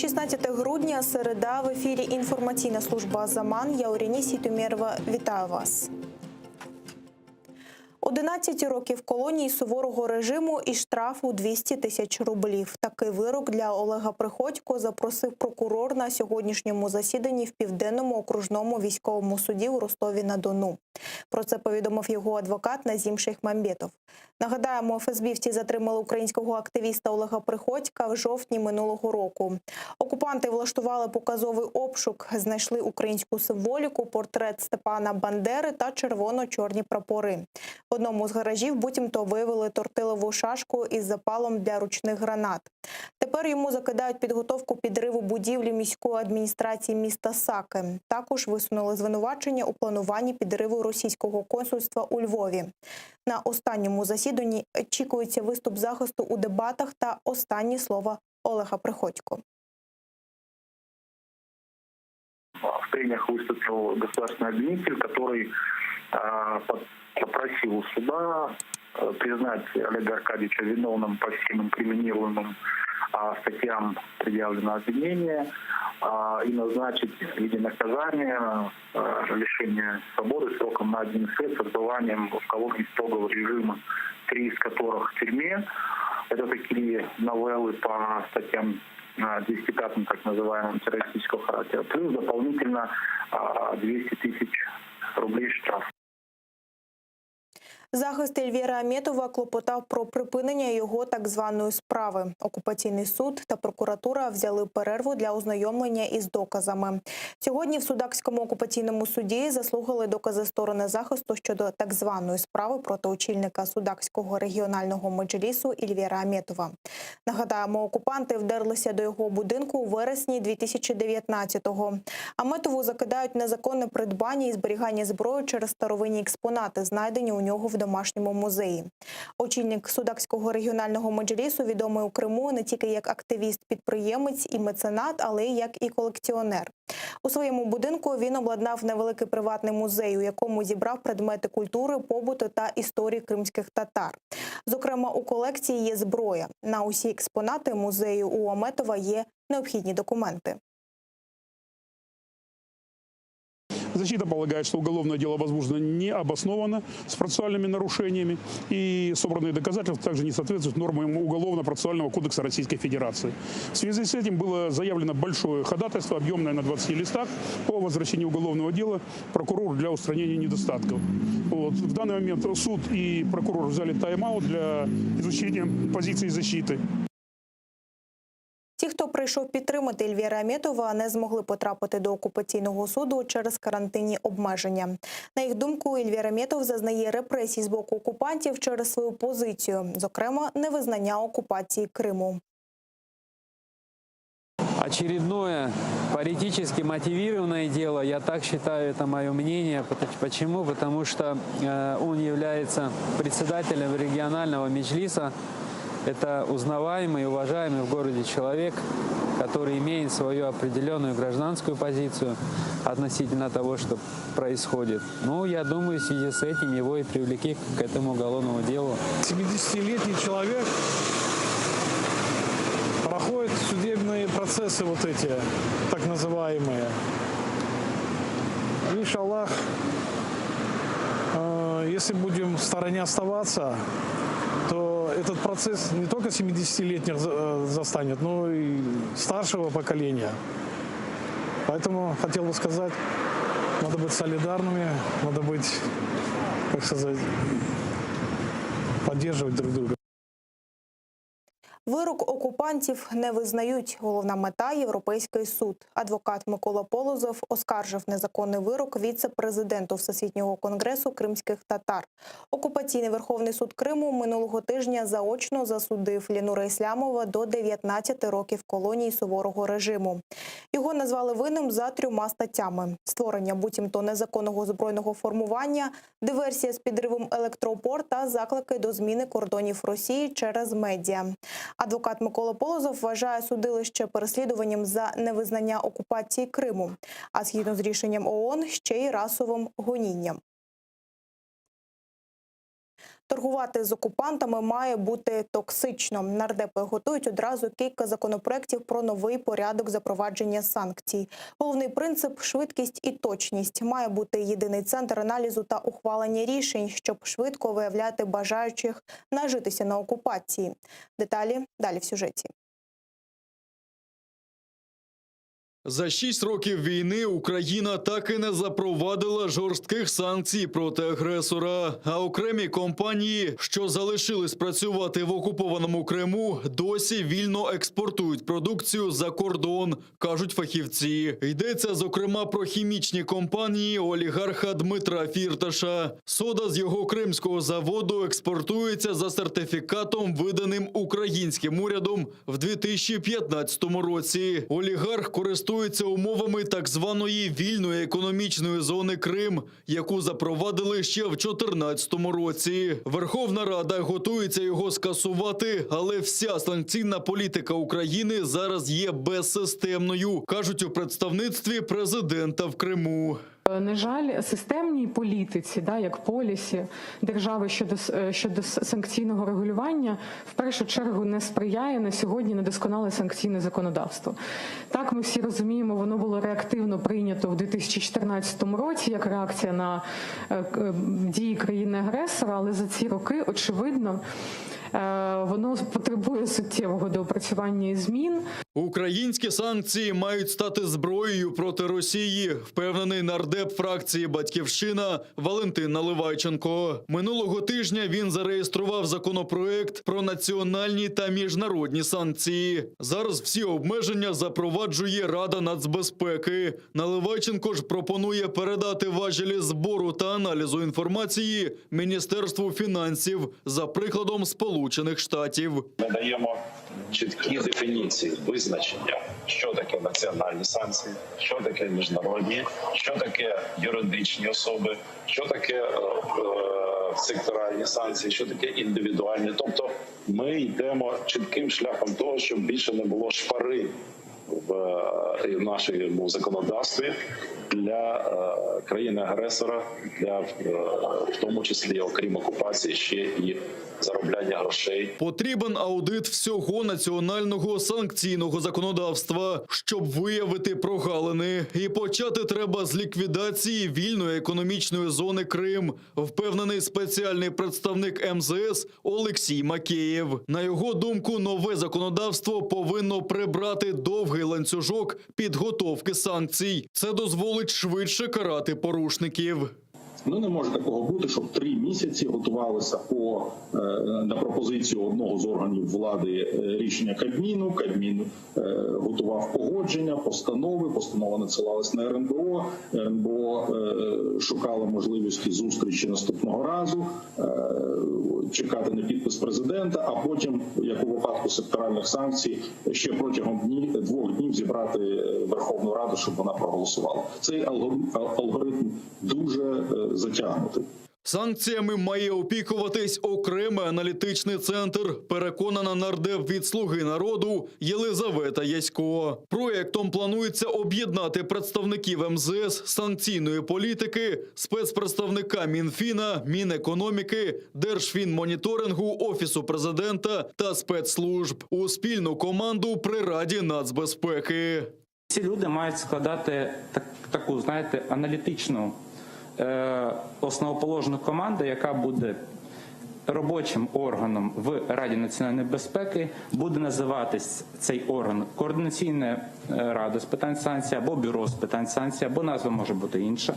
16 грудня, середа, в ефірі інформаційна служба «Азаман». Я Оріні Сітумєрова. Вітаю вас. 11 років колонії суворого режиму і штраф у 200 тисяч рублів. Такий вирок для Олега Приходько запросив прокурор на сьогоднішньому засіданні в Південному окружному військовому суді у Ростові-на-Дону. Про це повідомив його адвокат Назім Шейхмамбетов. Нагадаємо, ФСБівці затримали українського активіста Олега Приходька в жовтні минулого року. Окупанти влаштували показовий обшук, знайшли українську символіку, портрет Степана Бандери та червоно-чорні прапори. В одному з гаражів буцімто виявили тортилову шашку із запалом для ручних гранат. Тепер йому закидають підготовку підриву будівлі міської адміністрації міста Саки. Також висунули звинувачення у плануванні підриву російського консульства у Львові. На останньому засіданні очікується виступ захисту у дебатах та останні слова Олега Приходько. В прениях выступил государственный обвинитель, который попросил суда признать Олега Аркадьевича виновным по всем инкриминируемым статьям предъявленного обвинения и назначить в виде наказания лишение свободы сроком на 11 лет с отбыванием в колонии строгого режима, 3 из которых в тюрьме. Это такие новеллы по статьям 205, так называемым, террористического характера, плюс дополнительно 200 тысяч рублей штраф. Захист Ельвіра Аметова клопотав про припинення його так званої справи. Окупаційний суд та прокуратура взяли перерву для ознайомлення із доказами. Сьогодні в Судакському окупаційному суді заслухали докази сторони захисту щодо так званої справи проти очільника Судакського регіонального меджлісу Ельвіра Аметова. Нагадаємо, окупанти вдерлися до його будинку у вересні 2019-го. Аметову закидають незаконне придбання і зберігання зброї через старовинні експонати, знайдені у нього в домашньому музеї. Очільник Судакського регіонального меджлісу відомий у Криму не тільки як активіст-підприємець і меценат, але й як і колекціонер. У своєму будинку він обладнав невеликий приватний музей, у якому зібрав предмети культури, побуту та історії кримських татар. Зокрема, у колекції є зброя. На усі експонати музею у Аметова є необхідні документи. Защита полагает, что уголовное дело возбуждено необоснованно, с процессуальными нарушениями, и собранные доказательства также не соответствуют нормам Уголовно-процессуального кодекса Российской Федерации. В связи с этим было заявлено большое ходатайство, объемное на 20 листах, по возвращению уголовного дела прокурору для устранения недостатков. В данный момент суд и прокурор взяли тайм-аут для изучения позиции защиты. Ті, хто прийшов підтримати Ельвіра Аметова, не змогли потрапити до окупаційного суду через карантинні обмеження. На їх думку, Ельвір Аметов зазнає репресій з боку окупантів через свою позицію, зокрема, невизнання окупації Криму. Очередное политически мотивированное дело, я так считаю, это мое мнение. Почему? Потому что он является председателем регионального меджлиса. Это узнаваемый и уважаемый в городе человек, который имеет свою определенную гражданскую позицию относительно того, что происходит. Ну, я думаю, в связи с этим его и привлекли к этому уголовному делу. 70-летний человек проходит судебные процессы вот эти, так называемые. Иншаллах, если будем в стороне оставаться, то этот процесс не только 70-летних застанет, но и старшего поколения. Поэтому хотел бы сказать, надо быть солидарными, надо быть, как сказать, поддерживать друг друга. Вирок окупантів не визнають. Головна мета – Європейський суд. Адвокат Микола Полозов оскаржив незаконний вирок віце-президенту Всесвітнього конгресу кримських татар. Окупаційний Верховний суд Криму минулого тижня заочно засудив Ленура Ислямова до 19 років колонії суворого режиму. Його назвали винним за 3 статтями: створення буцімто незаконного збройного формування, диверсія з підривом електроопор та заклики до зміни кордонів Росії через медіа. Адвокат Микола Полозов вважає судилище переслідуванням за невизнання окупації Криму, а згідно з рішенням ООН ще й расовим гонінням. Торгувати з окупантами має бути токсично. Нардепи готують одразу кілька законопроєктів про новий порядок запровадження санкцій. Головний принцип – швидкість і точність. Має бути єдиний центр аналізу та ухвалення рішень, щоб швидко виявляти бажаючих нажитися на окупації. Деталі далі в сюжеті. За 6 років війни Україна так і не запровадила жорстких санкцій проти агресора. А окремі компанії, що залишились працювати в окупованому Криму, досі вільно експортують продукцію за кордон, кажуть фахівці. Йдеться, зокрема, про хімічні компанії олігарха Дмитра Фірташа. Сода з його кримського заводу експортується за сертифікатом, виданим українським урядом в 2015 році. Олігарх користується умовами так званої вільної економічної зони Крим, яку запровадили ще в 2014 році. Верховна Рада готується його скасувати, але вся санкційна політика України зараз є безсистемною, кажуть у представництві президента в Криму. На жаль, системній політиці, як полісі держави щодо санкційного регулювання, в першу чергу не сприяє на сьогодні недосконале санкційне законодавство. Так, ми всі розуміємо, воно було реактивно прийнято в 2014 році як реакція на дії країни-агресора, але за ці роки, очевидно, воно потребує суттєвого доопрацювання і змін. Українські санкції мають стати зброєю проти Росії, впевнений нардеп фракції «Батьківщина» Валентин Наливайченко. Минулого тижня він зареєстрував законопроект про національні та міжнародні санкції. Зараз всі обмеження запроваджує Рада нацбезпеки. Наливайченко ж пропонує передати важелі збору та аналізу інформації Міністерству фінансів за прикладом Сполучених Штатів. Ми даємо чіткі дефініції, визначення, що таке національні санкції, що таке міжнародні, що таке юридичні особи, що таке секторальні санкції, що таке індивідуальні. Тобто ми йдемо чітким шляхом того, щоб більше не було шпари в нашому законодавстві для країни-агресора, для в тому числі, окрім окупації, ще і заробляння грошей. Потрібен аудит всього національного санкційного законодавства, щоб виявити прогалини. І почати треба з ліквідації вільної економічної зони Крим, впевнений спеціальний представник МЗС Олексій Макеєв. На його думку, нове законодавство повинно прибрати довгий ланцюжок підготовки санкцій. Це дозволить швидше карати порушників. Ну, не може такого бути, щоб 3 місяці готувалися на пропозицію одного з органів влади рішення Кабміну. Кабмін готував погодження, постанова надсилалась на РНБО. РНБО шукало можливості зустрічі наступного разу, чекати на підпис президента, а потім, як у випадку секторальних санкцій, ще протягом 2 днів зібрати Верховну Раду, щоб вона проголосувала. Цей алгоритм дуже затягнутий. Санкціями має опікуватись окремий аналітичний центр, переконана нардеп від «Слуги народу» Єлизавета Ясько. Проєктом планується об'єднати представників МЗС, санкційної політики, спецпредставника Мінфіна, Мінекономіки, Держфінмоніторингу, Офісу президента та спецслужб у спільну команду при Раді нацбезпеки. Ці люди мають складати таку, аналітичну основоположну команду, яка буде робочим органом в Раді національної безпеки, буде називатись цей орган Координаційна рада з питань санкцій, або Бюро з питань санкцій, або назва може бути інша.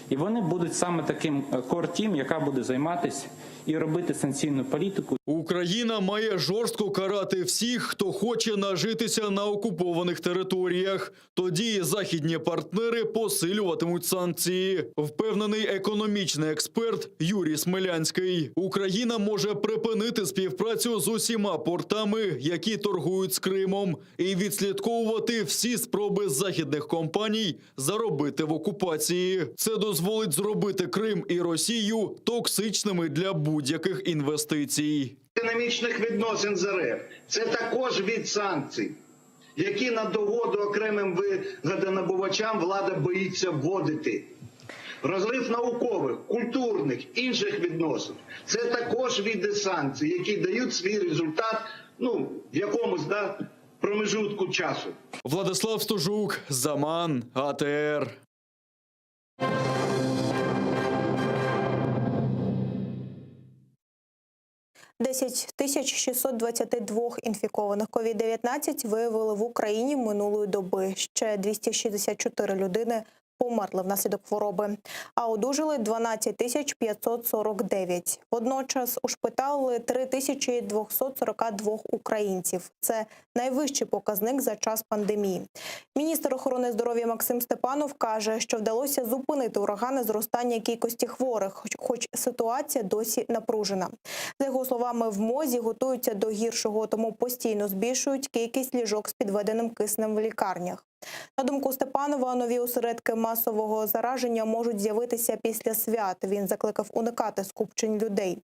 І вони будуть саме таким кор-тім, яка буде займатися і робити санкційну політику. Україна має жорстко карати всіх, хто хоче нажитися на окупованих територіях. Тоді західні партнери посилюватимуть санкції, впевнений економічний експерт Юрій Смелянський. Україна може припинити співпрацю з усіма портами, які торгують з Кримом, і відслідковувати всі спроби західних компаній заробити в окупації. Це дозволить зробити Крим і Росію токсичними для будь-яких інвестицій. Економічних відносин з РФ – це також від санкцій, які на догоду окремим вигодонабувачам влада боїться вводити. розрив наукових, культурних, інших відносин. Це також види санкцій, які дають свій результат, в якомусь промежутку часу. Владислав Стожук, Заман, АТР. – 622 інфікованих COVID-19 виявили в Україні минулої доби. Ще 264 людини померли внаслідок хвороби, а одужали 12 549. Водночас ушпиталили 3242 українців. Це найвищий показник за час пандемії. Міністр охорони здоров'я Максим Степанов каже, що вдалося зупинити урагани зростання кількості хворих, хоч ситуація досі напружена. За його словами, в МОЗі готуються до гіршого, тому постійно збільшують кількість ліжок з підведеним киснем в лікарнях. На думку Степанова, нові осередки масового зараження можуть з'явитися після свят. Він закликав уникати скупчень людей.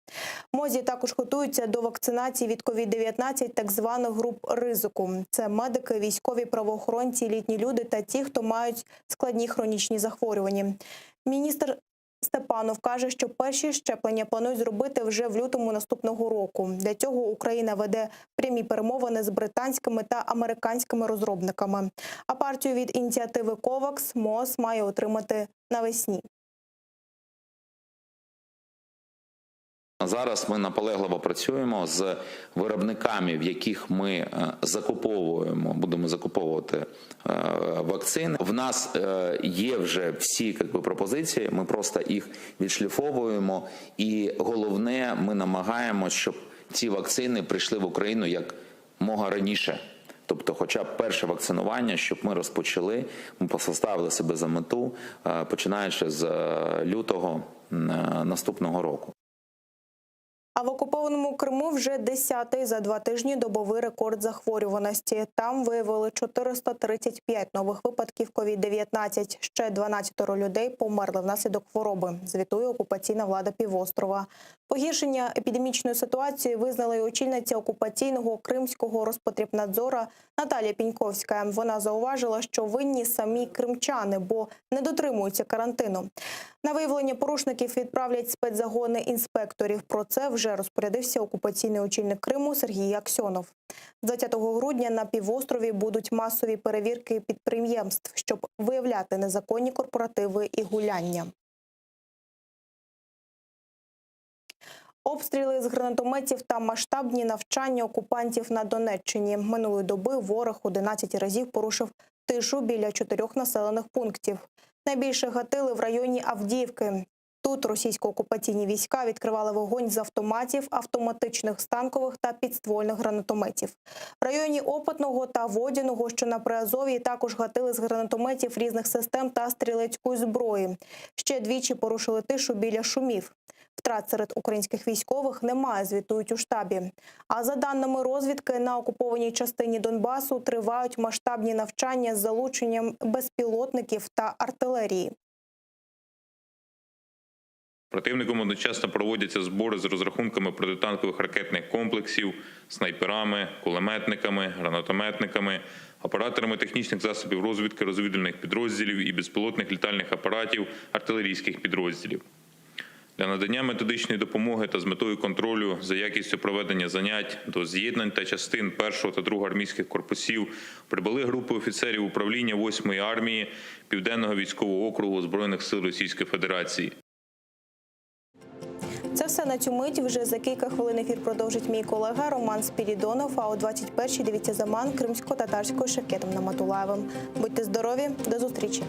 МОЗі також готуються до вакцинації від COVID-19 так званих груп ризику. Це медики, військові, правоохоронці, літні люди та ті, хто мають складні хронічні захворювання. Міністр Степанов каже, що перші щеплення планують зробити вже в лютому наступного року. Для цього Україна веде прямі перемовини з британськими та американськими розробниками. А партію від ініціативи COVAX МОЗ має отримати навесні. Зараз ми наполегливо працюємо з виробниками, в яких ми будемо закуповувати вакцини. В нас є вже всі пропозиції, ми просто їх відшліфовуємо. І головне, ми намагаємося, щоб ці вакцини прийшли в Україну як мога раніше. Тобто хоча б перше вакцинування, щоб ми розпочали, ми поставили себе за мету, починаючи з лютого наступного року. А в окупованому Криму вже 10-й за 2 тижні добовий рекорд захворюваності. Там виявили 435 нових випадків COVID-19. Ще 12 людей померли внаслідок хвороби, звітує окупаційна влада півострова. Погіршення епідемічної ситуації визнала й очільниця окупаційного Кримського Роспотребнадзора Наталія Піньковська. Вона зауважила, що винні самі кримчани, бо не дотримуються карантину. На виявлення порушників відправлять спецзагони інспекторів. Про це вже розпорядився окупаційний очільник Криму Сергій Аксьонов. 20 грудня на півострові будуть масові перевірки підприємств, щоб виявляти незаконні корпоративи і гуляння. Обстріли з гранатометів та масштабні навчання окупантів на Донеччині. Минулої доби ворог 11 разів порушив тишу біля 4 населених пунктів. Найбільше гатили в районі Авдіївки. Тут російсько-окупаційні війська відкривали вогонь з автоматів, автоматичних станкових та підствольних гранатометів. В районі Опитного та Водяного, що на Приазов'ї, також гатили з гранатометів різних систем та стрілецької зброї. Ще двічі порушили тишу біля Шумів. Втрат серед українських військових немає, звітують у штабі. А за даними розвідки, на окупованій частині Донбасу тривають масштабні навчання з залученням безпілотників та артилерії. Противником одночасно проводяться збори з розрахунками протитанкових ракетних комплексів, снайперами, кулеметниками, гранатометниками, операторами технічних засобів розвідки розвідувальних підрозділів і безпілотних літальних апаратів артилерійських підрозділів. Для надання методичної допомоги та з метою контролю за якістю проведення занять до з'єднань та частин 1-го та 2-го армійських корпусів прибули групи офіцерів управління 8-ї армії Південного військового округу Збройних сил Російської Федерації. Це все на цю мить. Вже за кілька хвилин ефір продовжить мій колега Роман Спірідонов, а о 21-й дивіться «Заман» кримсько-татарською Шевкетом Наматулаєвим. Будьте здорові, до зустрічі!